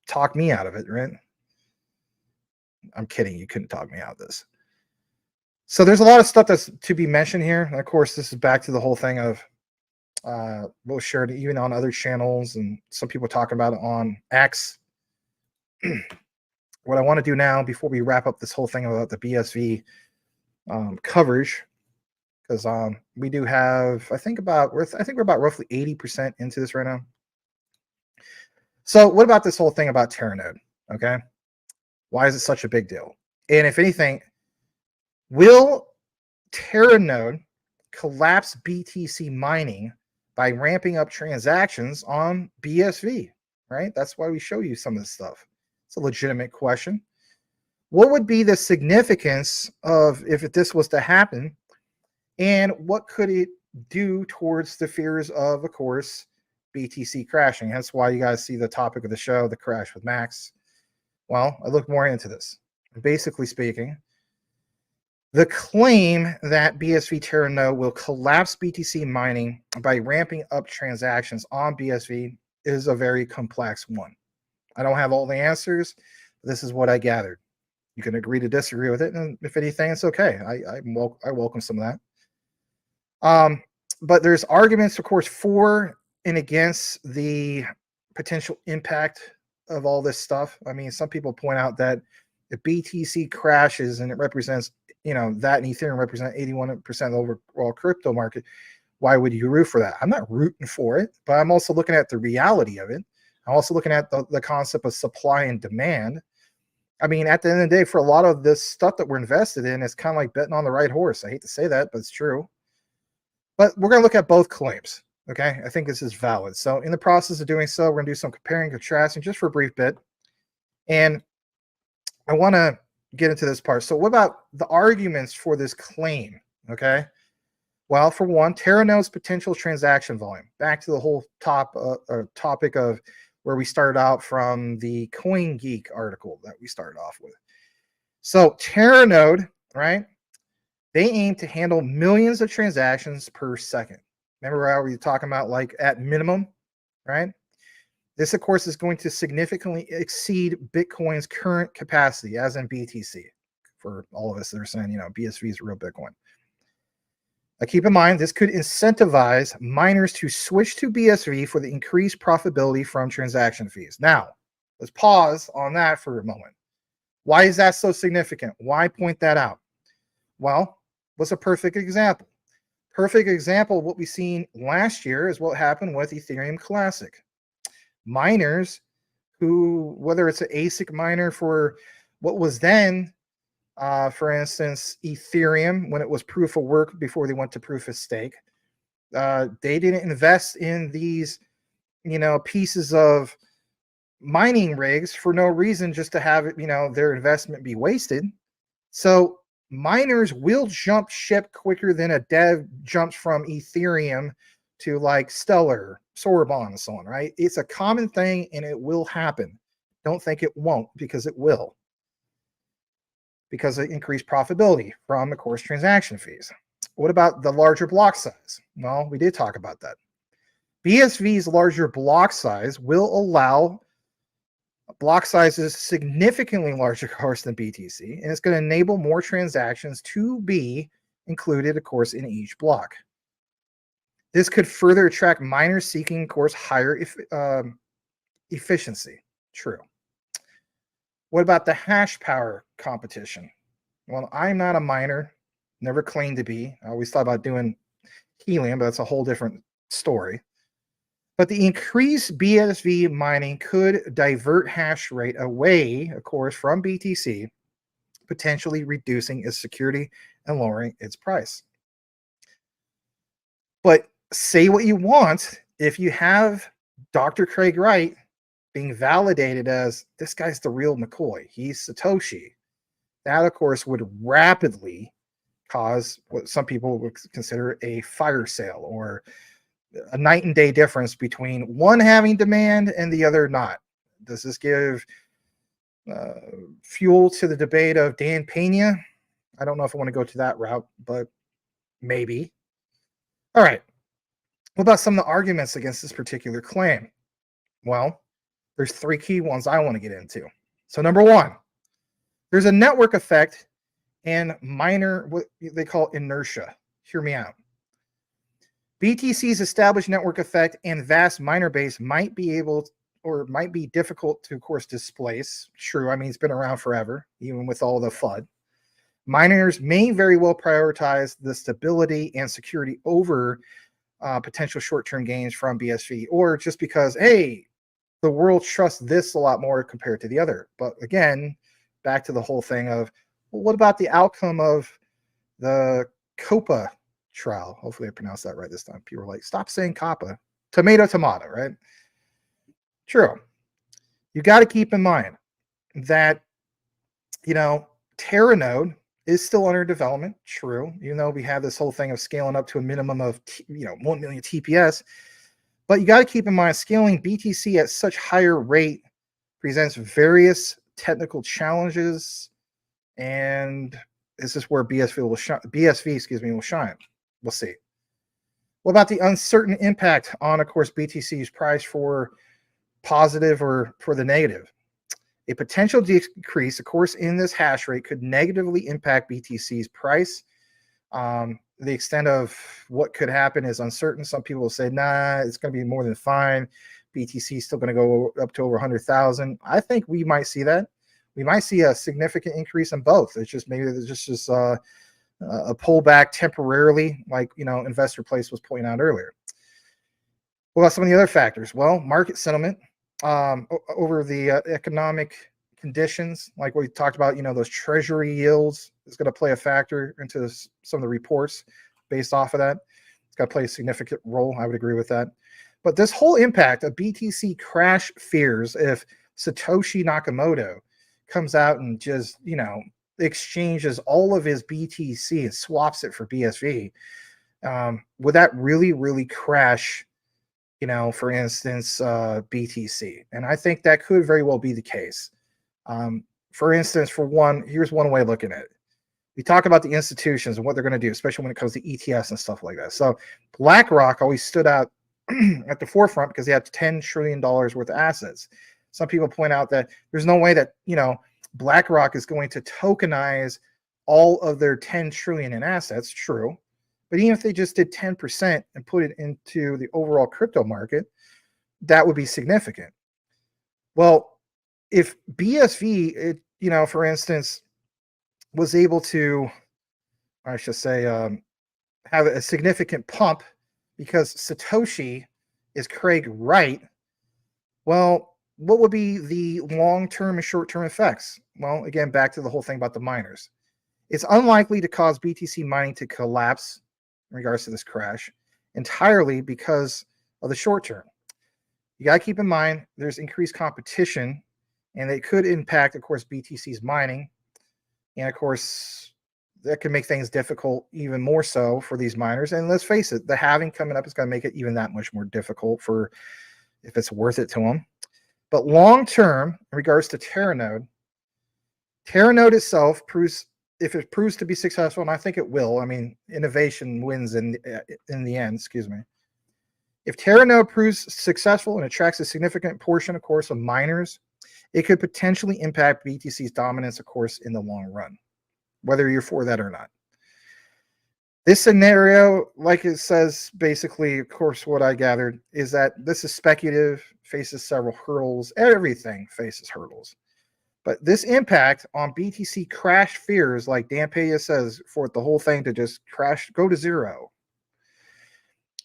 B: talk me out of it, right? I'm kidding. You couldn't talk me out of this. So there's a lot of stuff that's to be mentioned here. And of course, this is back to the whole thing of what was shared even on other channels, and some people talking about it on X. What I want to do now, before we wrap up this whole thing about the BSV coverage, because we do have, I think we're about roughly 80% into this right now. So what about this whole thing about Teranode? Okay, why is it such a big deal? And if anything, will Teranode collapse BTC mining by ramping up transactions on BSV? Right, that's why we show you some of this stuff. It's a legitimate question. What would be the significance of if this was to happen, and what could it do towards the fears of course, BTC crashing? That's why you guys see the topic of the show, the crash with Max. Well, I looked more into this. Basically speaking, the claim that BSV Teranode will collapse BTC mining by ramping up transactions on BSV is a very complex one. I don't have all the answers. This is what I gathered. You can agree to disagree with it, and if anything, it's okay. I welcome some of that. But there's arguments, of course, for and against the potential impact of all this stuff. I mean, some people point out that if BTC crashes and it represents, that and Ethereum represent 81% of the overall crypto market, why would you root for that? I'm not rooting for it, but I'm also looking at the reality of it. I'm also looking at the concept of supply and demand. I mean, at the end of the day, for a lot of this stuff that we're invested in, it's kind of like betting on the right horse. I hate to say that, but it's true. But we're going to look at both claims, okay? I think this is valid. So in the process of doing so, we're going to do some comparing and contrasting just for a brief bit. And I want to get into this part. So what about the arguments for this claim, okay? Well, for one, Teranode's potential transaction volume. Back to the whole topic of where we started out from the CoinGeek article that we started off with. So Teranode right? They aim to handle millions of transactions per second. Remember how we were talking about like at minimum, right? This, of course, is going to significantly exceed Bitcoin's current capacity, as in BTC. For all of us that are saying, BSV is real Bitcoin. Now, keep in mind, this could incentivize miners to switch to BSV for the increased profitability from transaction fees. Now, let's pause on that for a moment. Why is that so significant? Why point that out? Well, what's a perfect example? Perfect example of what we've seen last year is what happened with Ethereum Classic. Miners who, whether it's an ASIC miner for what was then, for instance, Ethereum, when it was proof of work before they went to proof of stake, they didn't invest in these, pieces of mining rigs for no reason, just to have it, their investment be wasted. So miners will jump ship quicker than a dev jumps from Ethereum to like Stellar, Sorbonne, and so on, right? It's a common thing and it will happen. Don't think it won't, because it will. Because of increased profitability from, of course, transaction fees. What about the larger block size? Well, we did talk about that. BSV's larger block size will allow block sizes significantly larger, of course, than BTC, and it's going to enable more transactions to be included, of course, in each block. This could further attract miners seeking, of course, higher efficiency. True. What about the hash power competition? Well, I'm not a miner, never claimed to be. I always thought about doing helium, but that's a whole different story. But the increased BSV mining could divert hash rate away, of course, from BTC, potentially reducing its security and lowering its price. But say what you want, if you have Dr. Craig Wright being validated as this guy's the real McCoy, he's Satoshi, that, of course, would rapidly cause what some people would consider a fire sale, or a night and day difference between one having demand and the other not. Does this give fuel to the debate of Dan Pena? I don't know if I want to go to that route, but maybe. All right. What about some of the arguments against this particular claim? Well, there's three key ones I want to get into. So number one, there's a network effect and minor, what they call inertia. Hear me out. BTC's established network effect and vast miner base might be difficult to, of course, displace. True, I mean, it's been around forever, even with all the FUD. Miners may very well prioritize the stability and security over potential short-term gains from BSV, or just because, hey, the world trusts this a lot more compared to the other. But again, back to the whole thing of, well, what about the outcome of the COPA trial? Hopefully I pronounced that right this time. People are like, stop saying COPA. Tomato, right? True. You got to keep in mind that, Teranode is still under development. True. Even though we have this whole thing of scaling up to a minimum of 1 million TPS. But you got to keep in mind, scaling BTC at such higher rate presents various technical challenges, and this is where BSV will shine. We'll see. What about the uncertain impact on, of course, BTC's price, for positive or for the negative? A potential decrease, of course, in this hash rate could negatively impact BTC's price. The extent of what could happen is uncertain. Some people will say, nah, it's going to be more than fine. BTC is still going to go up to over 100,000. I think we might see that. We might see a significant increase in both. It's just maybe there's just a pullback temporarily, like Investor Place was pointing out earlier. What about some of the other factors? Well, market sentiment over the economic conditions, like we talked about, those treasury yields is going to play a factor into some of the reports based off of that. It's got to play a significant role. I would agree with that. But this whole impact of BTC crash fears, if Satoshi Nakamoto comes out and just, exchanges all of his BTC and swaps it for BSV, would that really, really crash, for instance, BTC? And I think that could very well be the case. For instance, here's one way of looking at it. we talk about the institutions and what they're going to do, especially when it comes to ETFs and stuff like that. So BlackRock always stood out at the forefront because they had $10 trillion worth of assets. Some people point out that there's no way that, BlackRock is going to tokenize all of their 10 trillion in assets. True. But even if they just did 10% and put it into the overall crypto market, that would be significant. Well, if BSV, for instance, was able to, I should say, have a significant pump because Satoshi is Craig Wright, well, what would be the long-term and short-term effects? Well, again, back to the whole thing about the miners. It's unlikely to cause BTC mining to collapse in regards to this crash entirely because of the short term. You got to keep in mind there's increased competition, and it could impact, of course, BTC's mining. And, of course, that can make things difficult even more so for these miners. And let's face it, the halving coming up is going to make it even that much more difficult for if it's worth it to them. But long term, in regards to Teranode, Teranode itself proves, if it proves to be successful, and I think it will, I mean, innovation wins in the end, excuse me. If Teranode proves successful and attracts a significant portion, of course, of miners, it could potentially impact BTC's dominance, of course, in the long run, whether you're for that or not. This scenario, like it says, basically, of course, what I gathered is that this is speculative, faces several hurdles. Everything faces hurdles. But this impact on BTC crash fears, like Dan Pena says, for the whole thing to just crash, go to zero.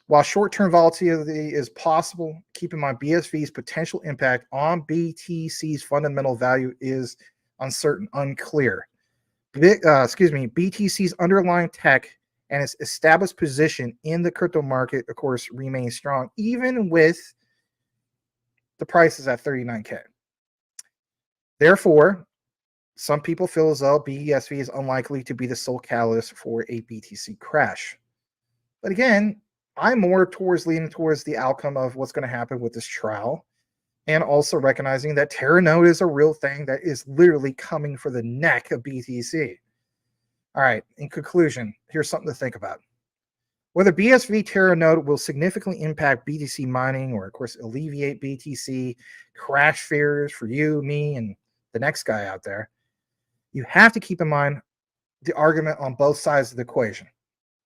B: While short-term volatility is possible, keep in mind BSV's potential impact on BTC's fundamental value is uncertain, unclear. BTC's underlying tech and its established position in the crypto market, of course, remains strong, even with the prices at 39K. Therefore, some people feel as though BSV is unlikely to be the sole catalyst for a BTC crash. But again, I'm more leaning towards the outcome of what's going to happen with this trial, and also recognizing that Teranode is a real thing that is literally coming for the neck of BTC. All right, in conclusion, here's something to think about. Whether BSV Teranode will significantly impact BTC mining or, of course, alleviate BTC crash fears for you, me, and the next guy out there, you have to keep in mind the argument on both sides of the equation.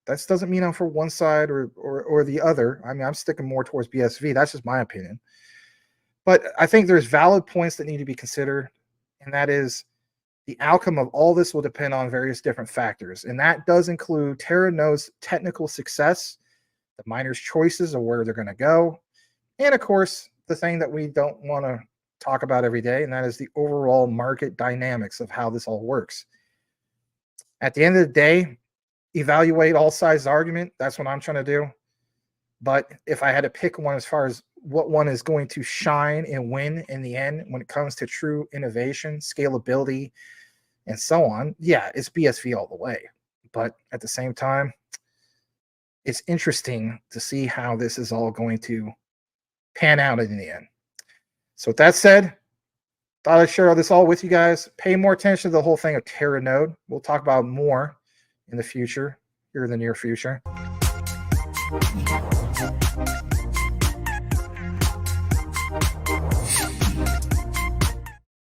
B: That doesn't mean I'm for one side or the other. I mean, I'm sticking more towards BSV. That's just my opinion. But I think there's valid points that need to be considered, and that is the outcome of all this will depend on various different factors. And that does include Teranode's technical success, the miners' choices of where they're going to go, and of course, the thing that we don't want to talk about every day, and that is the overall market dynamics of how this all works. At the end of the day, evaluate all sides of the argument. That's what I'm trying to do. But if I had to pick one as far as what one is going to shine and win in the end when it comes to true innovation, scalability, and so on, yeah, it's BSV all the way. But at the same time, it's interesting to see how this is all going to pan out in the end. So with that said, thought I'd share this all with you guys. Pay more attention to the whole thing of Teranode. We'll talk about more in the future, here in the near future.